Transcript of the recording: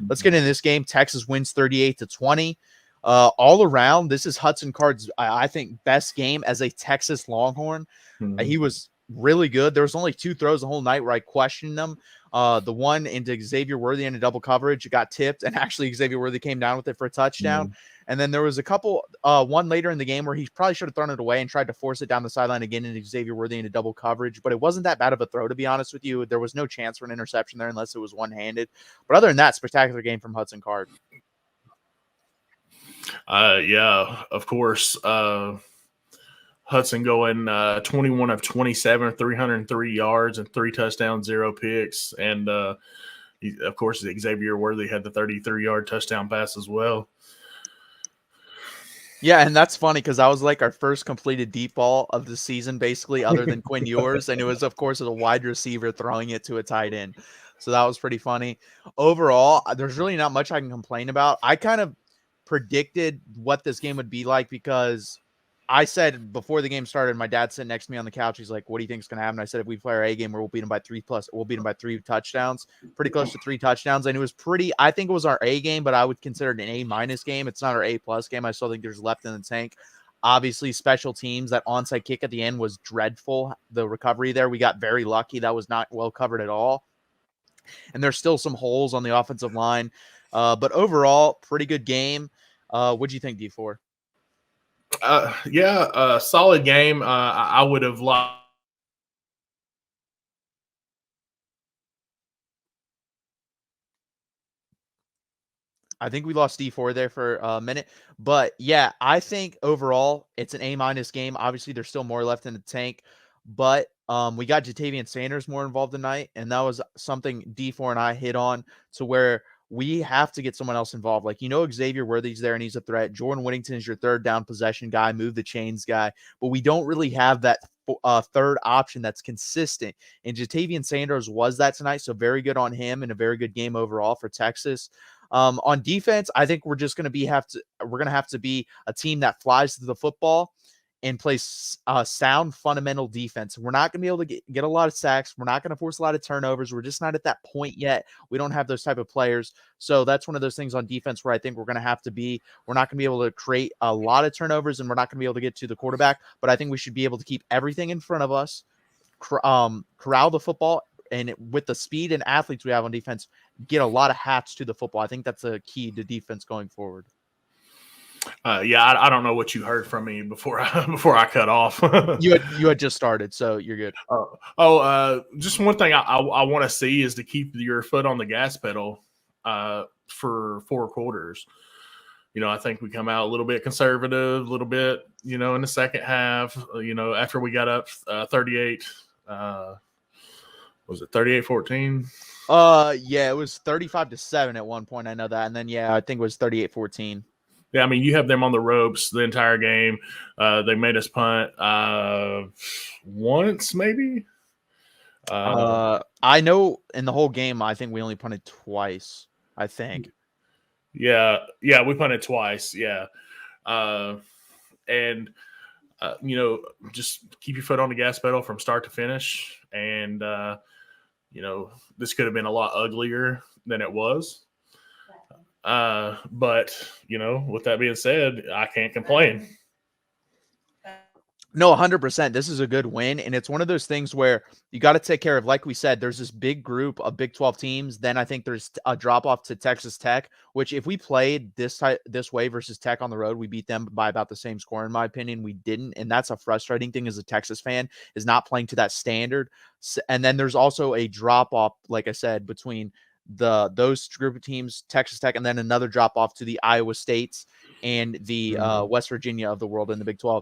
Let's get into this game. Texas wins 38-20. All around, this is Hudson Card's, I think, best game as a Texas Longhorn. He was really good. There was only 2 throws the whole night where I questioned them. The one into Xavier Worthy into double coverage, it got tipped, and actually Xavier Worthy came down with it for a touchdown. And then there was a couple, one later in the game where he probably should have thrown it away and tried to force it down the sideline again into Xavier Worthy into double coverage. But it wasn't that bad of a throw, to be honest with you. There was no chance for an interception there unless it was one-handed. But other than that, spectacular game from Hudson Card. Yeah, of course. Hudson going 21 of 27, 303 yards and 3 touchdowns, 0 picks. And, of course, Xavier Worthy had the 33-yard touchdown pass as well. Yeah, and that's funny because that was like our first completed deep ball of the season, basically, other than Quinn Ewers. And it was, of course, a wide receiver throwing it to a tight end. So that was pretty funny. Overall, there's really not much I can complain about. I kind of predicted what this game would be like because I said before the game started, my dad sitting next to me on the couch. He's like, "What do you think is going to happen?" I said, "If we play our A game, we'll beat them by 3+. We'll beat them by 3 touchdowns, pretty close to 3 touchdowns." And it was pretty. I think it was our A game, but I would consider it an A- game. It's not our A+ game. I still think there's left in the tank. Obviously, special teams. That onside kick at the end was dreadful. The recovery there, we got very lucky. That was not well covered at all. And there's still some holes on the offensive line, but overall, pretty good game. What'd you think, D4? Yeah, solid game. I would have liked. I think we lost D4 there for a minute, but yeah, I think overall it's an A- game. Obviously, there's still more left in the tank, but we got Jatavian Sanders more involved tonight, and that was something D4 and I hit on to where we have to get someone else involved. Like, Xavier Worthy's there and he's a threat. Jordan Whittington is your third down possession guy, move the chains guy, but we don't really have that third option that's consistent. And Jatavian Sanders was that tonight, so very good on him and a very good game overall for Texas. On defense, I think we're just going to have to be a team that flies to the football and plays sound fundamental defense. We're not going to be able to get a lot of sacks. We're not going to force a lot of turnovers. We're just not at that point yet. We don't have those type of players. So that's one of those things on defense where I think we're going to have to be. We're not going to be able to create a lot of turnovers, and we're not going to be able to get to the quarterback. But I think we should be able to keep everything in front of us, corral the football, and with the speed and athletes we have on defense, get a lot of hats to the football. I think that's a key to defense going forward. Yeah, I don't know what you heard from me before I cut off. You had just started, so you're good. Just one thing I want to see is to keep your foot on the gas pedal for 4 quarters. I think we come out a little bit conservative, a little bit, in the second half. After we got up 38. Was it 38-14? Yeah, it was 35-7 at one point. I know that, and then I think it was 38-14. Yeah, I mean, you have them on the ropes the entire game. They made us punt once, maybe. I know in the whole game, I think we only punted twice. I think. Yeah, we punted twice. Yeah, and just keep your foot on the gas pedal from start to finish. And this could have been a lot uglier than it was. But with that being said, I can't complain. No, 100%. This is a good win, and it's one of those things where you got to take care of, like we said, there's this big group of Big 12 teams. Then I think there's a drop-off to Texas Tech, which if we played this way versus Tech on the road, we beat them by about the same score, in my opinion. We didn't, and that's a frustrating thing as a Texas fan, is not playing to that standard. And then there's also a drop-off, like I said, between those group of teams, Texas Tech, and then another drop off to the Iowa States and the West Virginia of the world in the Big 12.